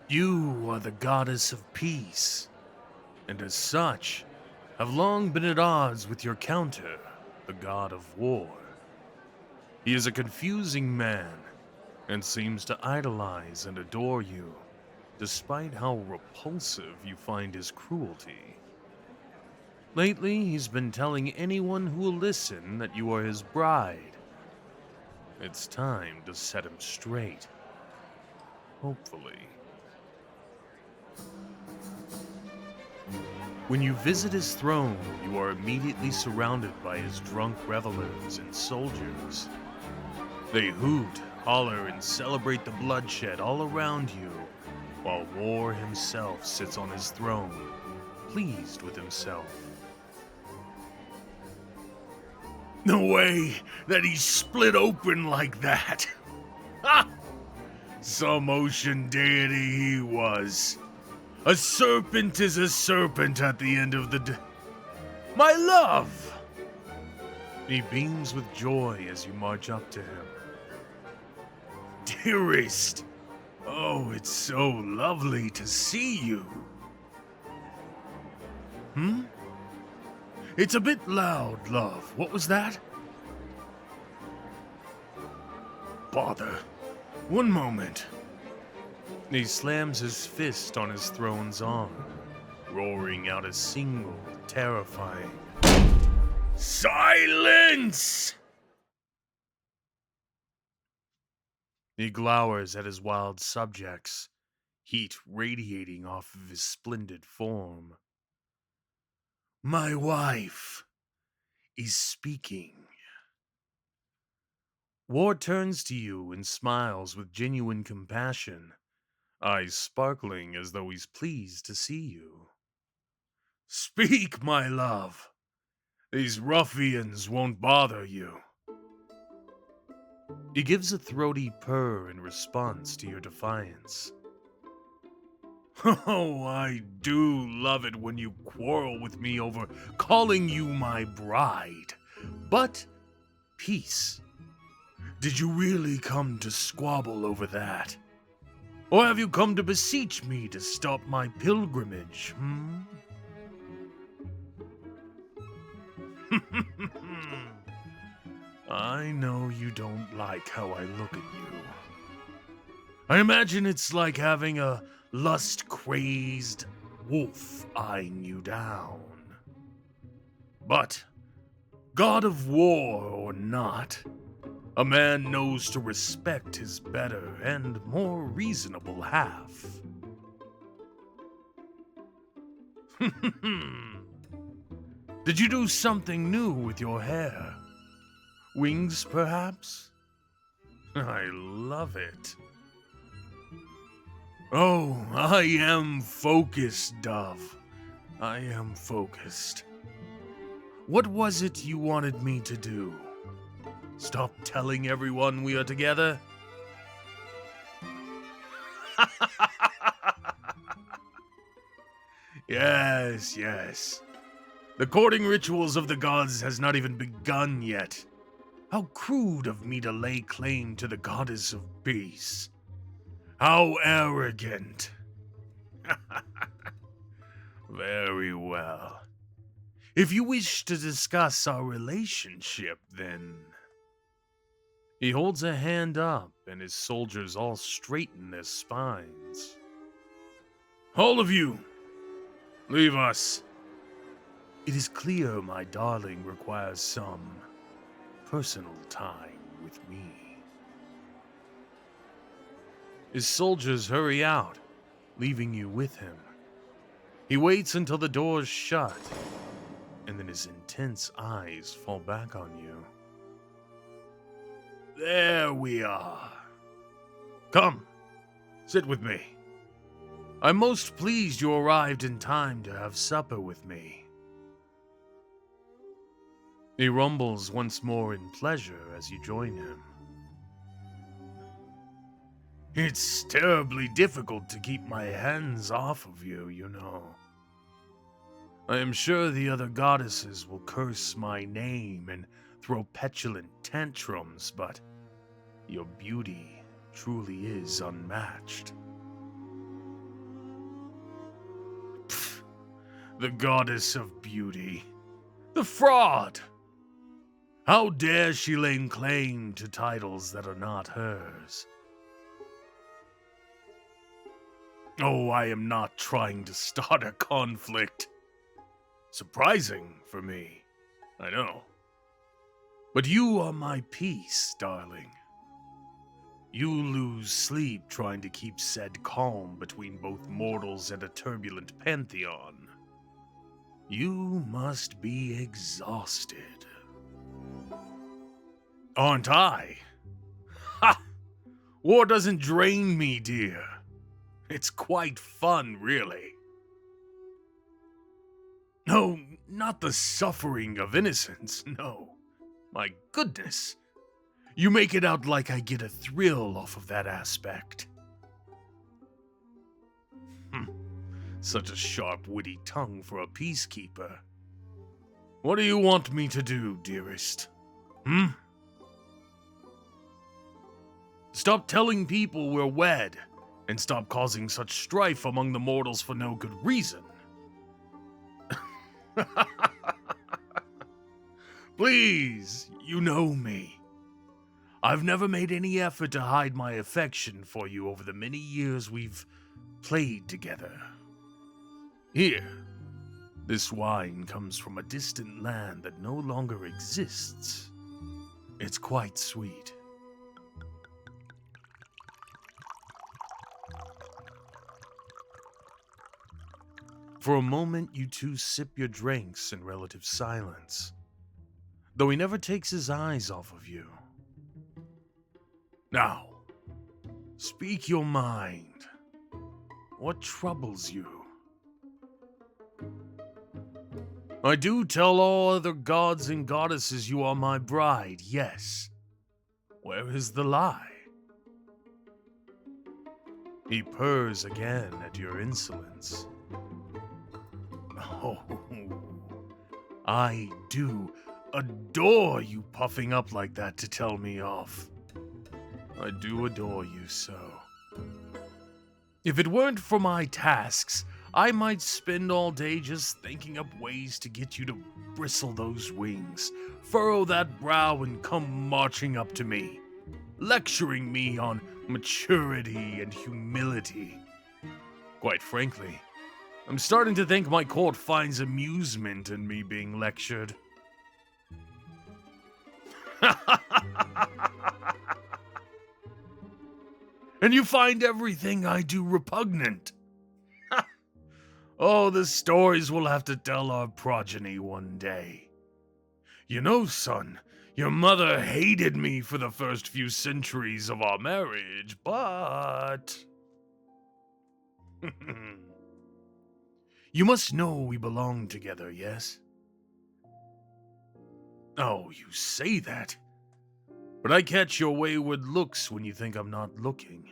You are the goddess of peace, and as such, have long been at odds with your counter, the god of war. He is a confusing man, and seems to idolize and adore you, despite how repulsive you find his cruelty. Lately, he's been telling anyone who will listen that you are his bride. It's time to set him straight. Hopefully. When you visit his throne, you are immediately surrounded by his drunk revelers and soldiers. They hoot, holler, and celebrate the bloodshed all around you, while War himself sits on his throne, pleased with himself. No way that he split open like that! Ha! Some ocean deity he was. A serpent is a serpent at the end of the day. My love! He beams with joy as you march up to him. Dearest! Oh, it's so lovely to see you. It's a bit loud, love. What was that? Bother. One moment. He slams his fist on his throne's arm, roaring out a single, terrifying silence! He glowers at his wild subjects, heat radiating off of his splendid form. My wife is speaking. War turns to you and smiles with genuine compassion, eyes sparkling as though he's pleased to see you. Speak, my love. These ruffians won't bother you. He gives a throaty purr in response to your defiance. Oh, I do love it when you quarrel with me over calling you my bride. But, peace. Did you really come to squabble over that? Or have you come to beseech me to stop my pilgrimage, I know you don't like how I look at you. I imagine it's like having a lust-crazed wolf eyeing you down. But, god of war or not, a man knows to respect his better and more reasonable half. Did you do something new with your hair? Wings, perhaps? I love it. Oh, I am focused, Dove. I am focused. What was it you wanted me to do? Stop telling everyone we are together? Yes. The courting rituals of the gods has not even begun yet. How crude of me to lay claim to the goddess of peace. How arrogant. Very well. If you wish to discuss our relationship, then... He holds a hand up, and his soldiers all straighten their spines. All of you, leave us. It is clear my darling requires some personal time with me. His soldiers hurry out, leaving you with him. He waits until the doors shut, and then his intense eyes fall back on you. There we are. Come, sit with me. I'm most pleased you arrived in time to have supper with me. He rumbles once more in pleasure as you join him. It's terribly difficult to keep my hands off of you, you know. I am sure the other goddesses will curse my name and throw petulant tantrums, but your beauty truly is unmatched. The goddess of beauty. The fraud! How dare she lay claim to titles that are not hers? Oh, I am not trying to start a conflict. Surprising for me, I know. But you are my peace, darling. You lose sleep trying to keep said calm between both mortals and a turbulent pantheon. You must be exhausted. Aren't I? Ha! War doesn't drain me, dear. It's quite fun, really. No, not the suffering of innocence, no. My goodness. You make it out like I get a thrill off of that aspect. Such a sharp, witty tongue for a peacekeeper. What do you want me to do, dearest? Stop telling people we're wed, and stop causing such strife among the mortals for no good reason. Please, you know me. I've never made any effort to hide my affection for you over the many years we've played together. Here, this wine comes from a distant land that no longer exists. It's quite sweet. For a moment, you two sip your drinks in relative silence, though he never takes his eyes off of you. Now, speak your mind. What troubles you? I do tell all other gods and goddesses you are my bride, yes. Where is the lie? He purrs again at your insolence. Oh, I do adore you puffing up like that to tell me off. I do adore you so. If it weren't for my tasks, I might spend all day just thinking up ways to get you to bristle those wings, furrow that brow, and come marching up to me, lecturing me on maturity and humility. Quite frankly, I'm starting to think my court finds amusement in me being lectured. And you find everything I do repugnant. Oh, the stories we'll have to tell our progeny one day. You know, son, your mother hated me for the first few centuries of our marriage, but... You must know we belong together, yes? Oh, you say that. But I catch your wayward looks when you think I'm not looking.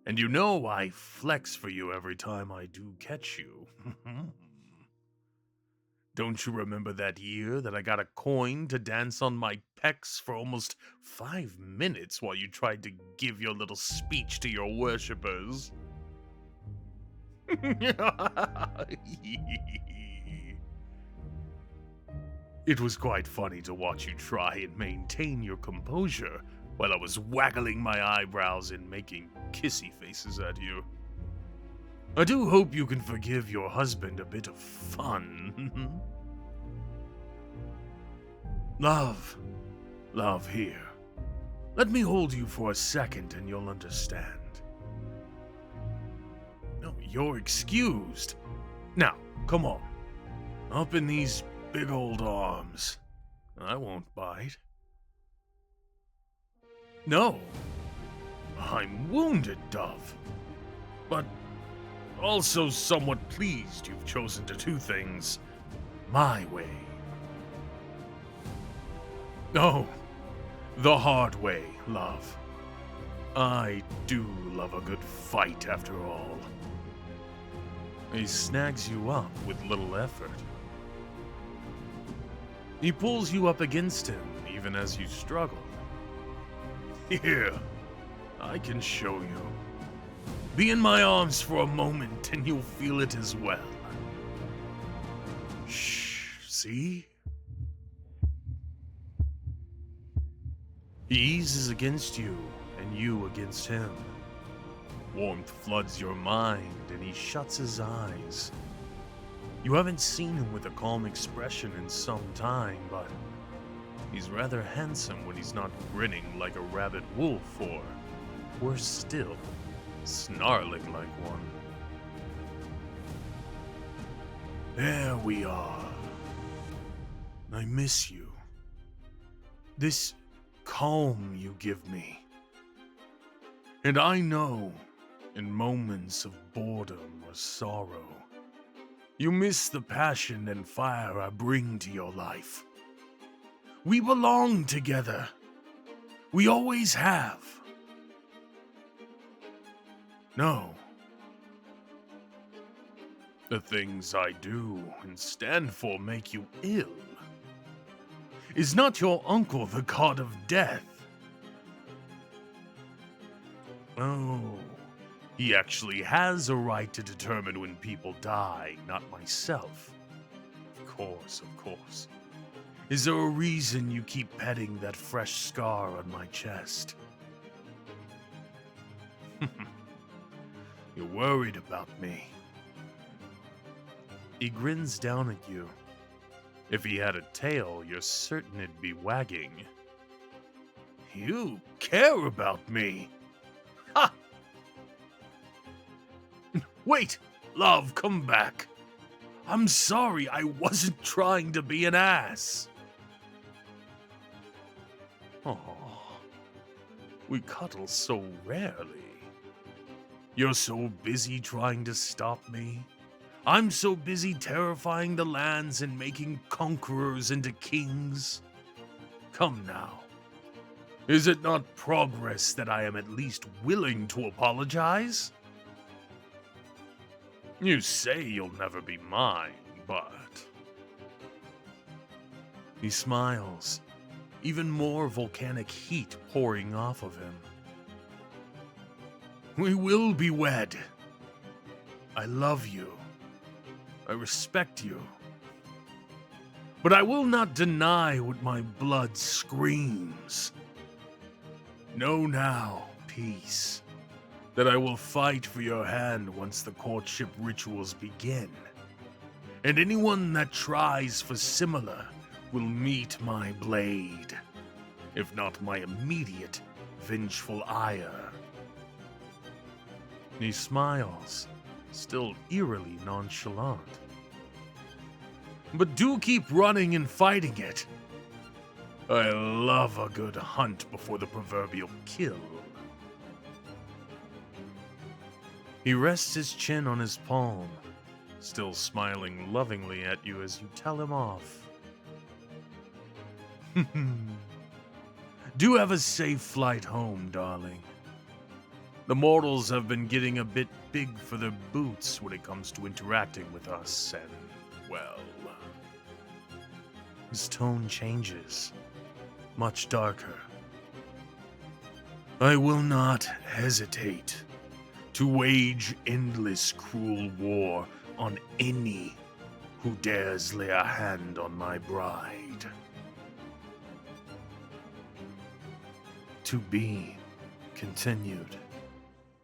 And you know I flex for you every time I do catch you. Don't you remember that year that I got a coin to dance on my pecs for almost 5 minutes while you tried to give your little speech to your worshippers? It was quite funny to watch you try and maintain your composure while I was waggling my eyebrows and making kissy faces at you. I do hope you can forgive your husband a bit of fun. Love, here. Let me hold you for a second and you'll understand. No, you're excused. Now, come on. Up in these big old arms. I won't bite. No. I'm wounded, Dove. But also somewhat pleased you've chosen to do things my way. Oh, the hard way, love. I do love a good fight after all. He snags you up with little effort. He pulls you up against him even as you struggle. Here, I can show you. Be in my arms for a moment and you'll feel it as well. Shh, see? He eases against you, and you against him. Warmth floods your mind, and he shuts his eyes. You haven't seen him with a calm expression in some time, but he's rather handsome when he's not grinning like a rabid wolf, or, worse still, snarling like one. There we are. I miss you. This calm you give me. And I know, in moments of boredom or sorrow, you miss the passion and fire I bring to your life. We belong together. We always have. No. The things I do and stand for make you ill. Is not your uncle the god of death? Oh, he actually has a right to determine when people die, not myself. Of course. Is there a reason you keep petting that fresh scar on my chest? You're worried about me. He grins down at you. If he had a tail, you're certain it'd be wagging. You care about me? Ha! Wait, love, come back. I'm sorry, I wasn't trying to be an ass. Oh, we cuddle so rarely. You're so busy trying to stop me. I'm so busy terrifying the lands and making conquerors into kings. Come now. Is it not progress that I am at least willing to apologize? You say you'll never be mine, but... He smiles, even more volcanic heat pouring off of him. We will be wed. I love you. I respect you. But I will not deny what my blood screams. Know now, peace, that I will fight for your hand once the courtship rituals begin. And anyone that tries for similar will meet my blade, if not my immediate, vengeful ire. He smiles, still eerily nonchalant. But do keep running and fighting it. I love a good hunt before the proverbial kill. He rests his chin on his palm, still smiling lovingly at you as you tell him off. Do have a safe flight home, darling. The mortals have been getting a bit big for their boots when it comes to interacting with us, and, well... His tone changes, much darker. I will not hesitate to wage endless cruel war on any who dares lay a hand on my bride. To be continued.